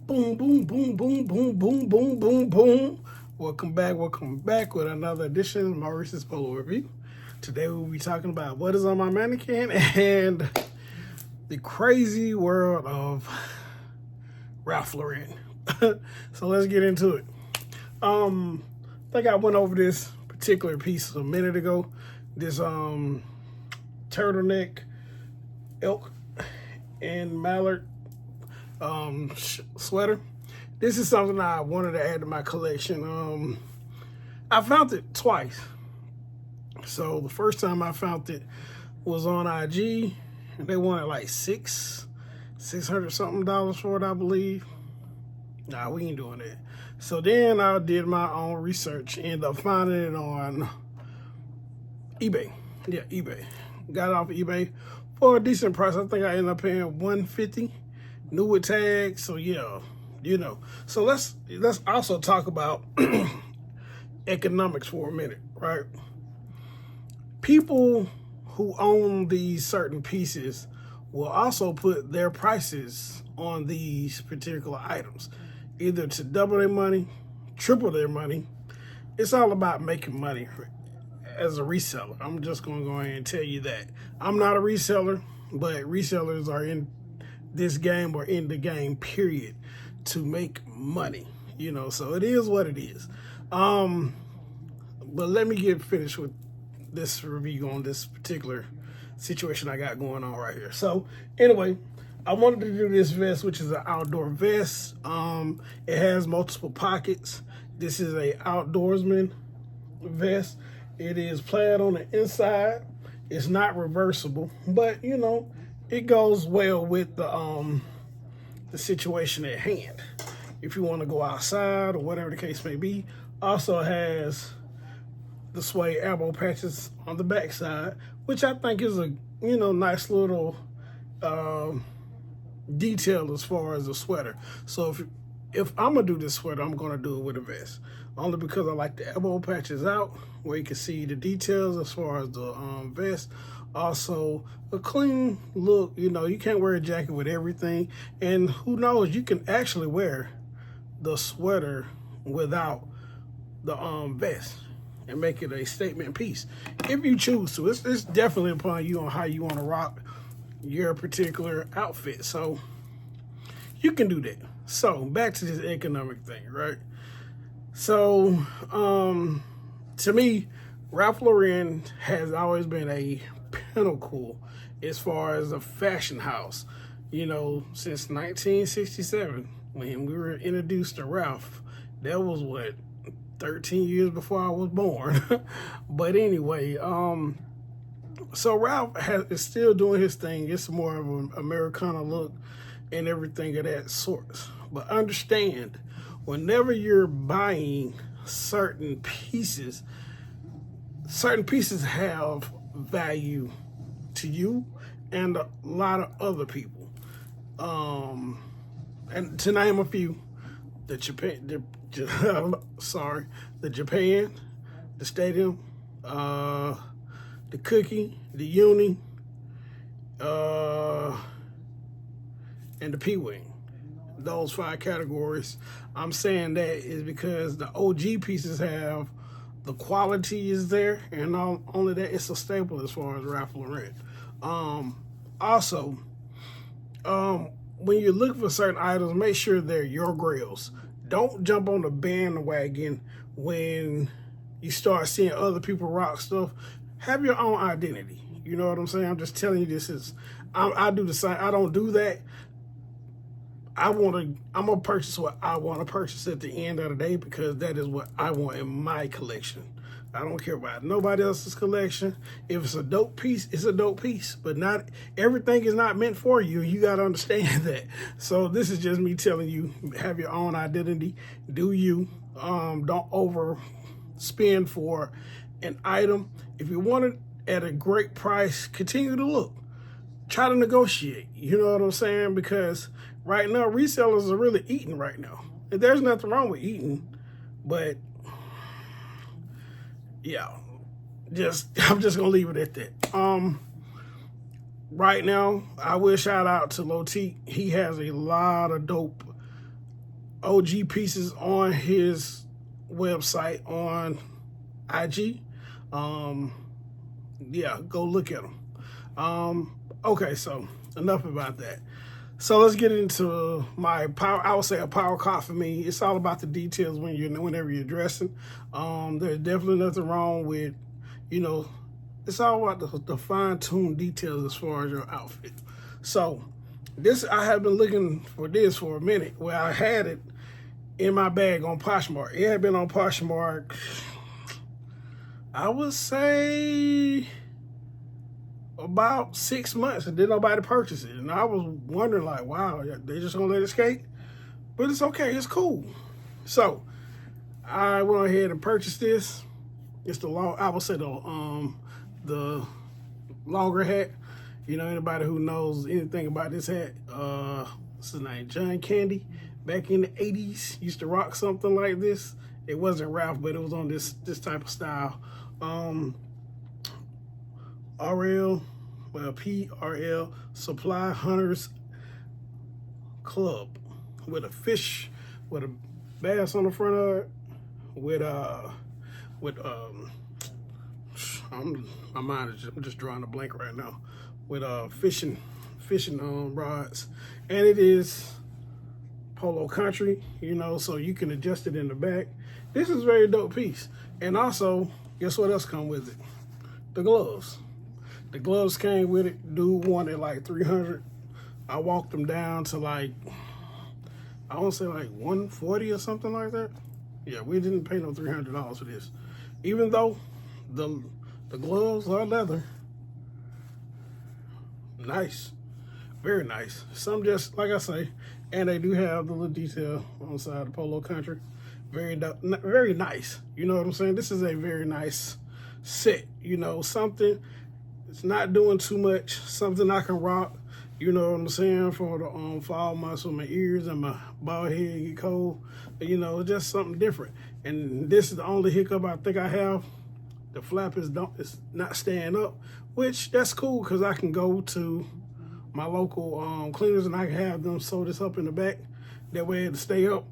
Boom, boom, boom, boom, boom, boom, boom, boom, boom. Welcome back with another edition of Maurice's Polo Review. Today we'll be talking about what is on my mannequin and the crazy world of Ralph Lauren. So let's get into it. I think I went over this particular piece a minute ago. This turtleneck, elk, and mallard sweater. This is something I wanted to add to my collection. I found it twice. So the first time I found it was on IG, and they wanted like $600 something for it, I believe. Nah, we ain't doing that. So then I did my own research, ended up finding it on eBay. Yeah, eBay. Got it off of eBay for a decent price. I think I ended up paying $150, new with tags. So yeah, you know. So let's also talk about economics for a minute, right? People who own these certain pieces will also put their prices on these particular items, either to double their money, triple their money. It's all about making money as a reseller. I'm just going to go ahead and tell you that. I'm not a reseller, but resellers are in this game or in the game, period, to make money. You know, so it is what it is. But let me get finished with this review on this particular situation I got going on right here. So anyway, I wanted to do this vest, which is an outdoor vest. It has multiple pockets. This is a outdoorsman vest. It is plaid on the inside. It's not reversible, but you know, it goes well with the situation at hand. If you want to go outside or whatever the case may be. Also has the suede elbow patches on the back side, which I think is a nice little detail as far as a sweater. So if I'm gonna do this sweater, I'm gonna do it with a vest, only because I like the elbow patches out where you can see the details as far as the vest. Also a clean look. You know, you can't wear a jacket with everything, and who knows, you can actually wear the sweater without the vest and make it a statement piece if you choose to. It's definitely upon you on how you want to rock your particular outfit, so you can do that. So back to this economic thing, right? So to me, Ralph Lauren has always been a pinnacle as far as a fashion house, you know, since 1967 when we were introduced to Ralph. That was what, 13 years before I was born. But anyway, so Ralph is still doing his thing. It's more of an Americana look and everything of that sort. But understand, whenever you're buying certain pieces have value to you and a lot of other people. And to name a few, the Japan, the Stadium, the Cookie, the Uni, and the P-Wing. Those 5 categories. I'm saying that is because the OG pieces have the quality is there, and not only that, it's a staple as far as Ralph Lauren. Also, when you're looking for certain items, make sure they're your grails. Don't jump on the bandwagon when you start seeing other people rock stuff. Have your own identity. You know what I'm saying? I'm just telling you, this is, I do the same. I don't do that. I'm gonna purchase what I want to purchase at the end of the day, because that is what I want in my collection. I don't care about nobody else's collection. If it's a dope piece, it's a dope piece. But not everything is not meant for you. You got to understand that. So this is just me telling you, have your own identity. Do you. Don't overspend for an item. If you want it at a great price, continue to look. Try to negotiate. You know what I'm saying? Because right now, resellers are really eating right now. And there's nothing wrong with eating, but yeah, I'm just gonna leave it at that. right now, I will shout out to Lotique. He has a lot of dope OG pieces on his website on IG. Yeah, go look at them. Okay, so enough about that. So let's get into my power. I would say a power cop for me. It's all about the details whenever you're dressing. There's definitely nothing wrong with, it's all about the fine-tuned details as far as your outfit. So I have been looking for this for a minute, where I had it in my bag on Poshmark. It had been on Poshmark, I would say, about 6 months, and did nobody purchase it. And I was wondering, like, wow, they just gonna let it skate? But it's okay, it's cool. So I went ahead and purchased this. It's the longer hat. Anybody who knows anything about this hat, what's his name? John Candy, back in the 80s, used to rock something like this. It wasn't Ralph, but it was on this type of style. PRL Supply Hunters Club, with a fish, with a bass on the front of it, I'm just drawing a blank right now, with fishing rods, and it is polo country, so you can adjust it in the back. This is a very dope piece. And also, guess what else come with it? The gloves. The gloves came with it. Dude wanted like $300. I walked them down to like, I want to say like $140 or something like that. Yeah, we didn't pay no $300 for this. Even though the gloves are leather. Nice. Very nice. Some just, like I say, and they do have the little detail on the side of the polo country. Very nice. You know what I'm saying? This is a very nice set. Something, it's not doing too much. Something I can rock. You know what I'm saying? For the fall months when my ears and my bald head get cold. Just something different. And this is the only hiccup I think I have. The flap is not staying up, which that's cool, because I can go to my local cleaners and I can have them sew this up in the back. That way it'll stay up.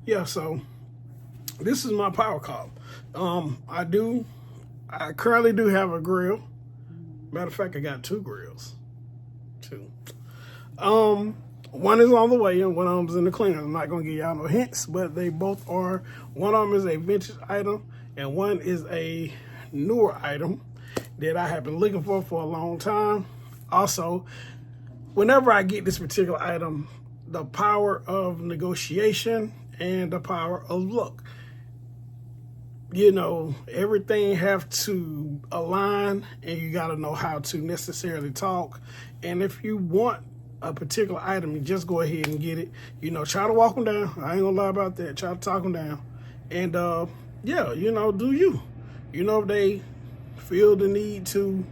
Yeah, so this is my power cop. I currently do have a grill. Matter of fact, I got 2 grills. 2. One is on the way and one of them is in the cleaner. I'm not gonna give y'all no hints, but they both are. One of them is a vintage item and one is a newer item that I have been looking for a long time. Also, whenever I get this particular item, the power of negotiation and the power of luck. Everything have to align, and you got to know how to necessarily talk. And if you want a particular item, you just go ahead and get it. Try to walk them down. I ain't gonna lie about that. Try to talk them down. And yeah, do you. If they feel the need to,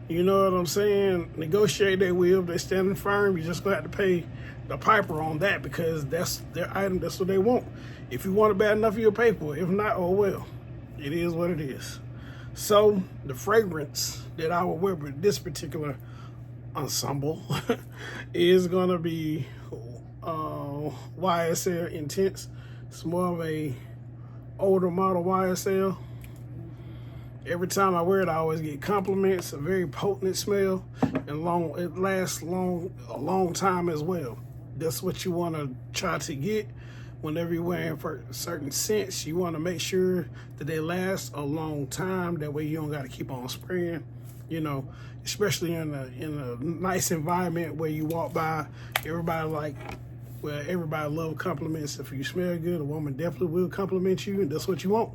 you know what I'm saying, negotiate, they will. If they're standing firm, you just gonna have to pay the piper on that, because that's their item. That's what they want. If you want it bad enough, you'll pay for it. If not, oh well. It is what it is. So the fragrance that I will wear with this particular ensemble is gonna be YSL Intense. It's more of a older model YSL. Every time I wear it, I always get compliments. A very potent smell, and it lasts a long time as well. That's what you want to try to get whenever you're wearing for certain scents. You want to make sure that they last a long time. That way you don't got to keep on spraying. Especially in a nice environment where you walk by, everybody love compliments. If you smell good, a woman definitely will compliment you, and that's what you want.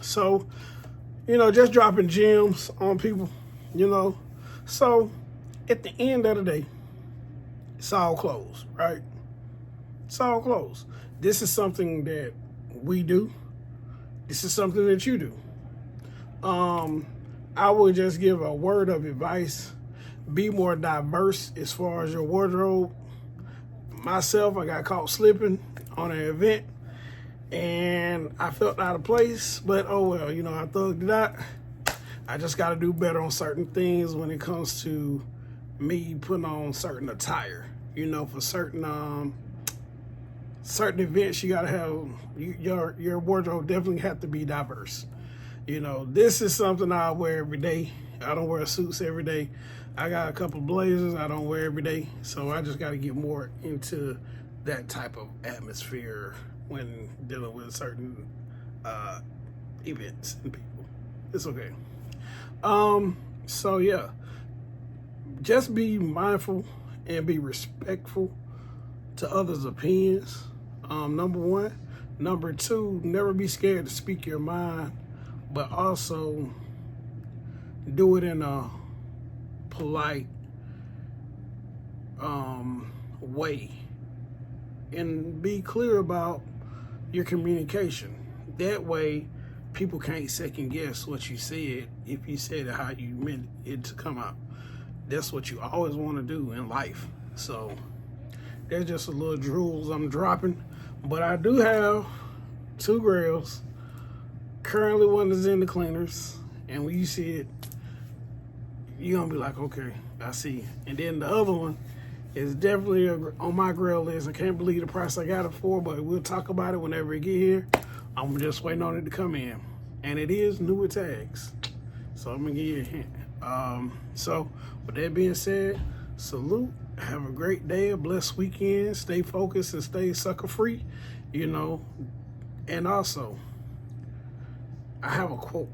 So, just dropping gems on people, So, at the end of the day, it's all clothes, right? It's all clothes. This is something that we do. This is something that you do. I would just give a word of advice. Be more diverse as far as your wardrobe. Myself, I got caught slipping on an event, and I felt out of place, but oh well, I thugged it out. I just got to do better on certain things when it comes to me putting on certain attire. You know, for certain certain events, you gotta have your wardrobe definitely have to be diverse. You know, this is something I wear every day. I don't wear suits every day. I got a couple blazers I don't wear every day, so I just got to get more into that type of atmosphere when dealing with certain events and people. It's okay. So yeah, just be mindful and be respectful to others' opinions. Number one. Number two, never be scared to speak your mind, but also do it in a polite way, and be clear about your communication. That way, people can't second guess what you said if you said it how you meant it to come out. That's what you always want to do in life. So there's just a little drools I'm dropping, but I do have 2 grills. Currently, one is in the cleaners, and when you see it, you're gonna be like, okay, I see. And then the other one is definitely on my grill list. I can't believe the price I got it for, but we'll talk about it whenever it get here. I'm just waiting on it to come in, and it is new with tags, so I'm gonna give you a hint. So with that being said, salute. Have a great day, a blessed weekend. Stay focused and stay sucker free, you know. And also, I have a quote.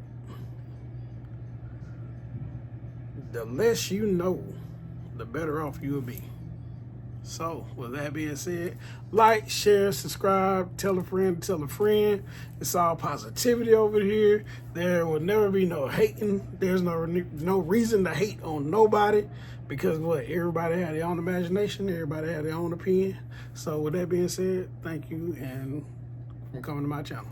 The less you know, the better off you will be. So, with that being said, like, share, subscribe, tell a friend, tell a friend. It's all positivity over here. There will never be no hating. There's no reason to hate on nobody, because what, everybody had their own imagination, everybody had their own opinion. So, with that being said, thank you and for coming to my channel.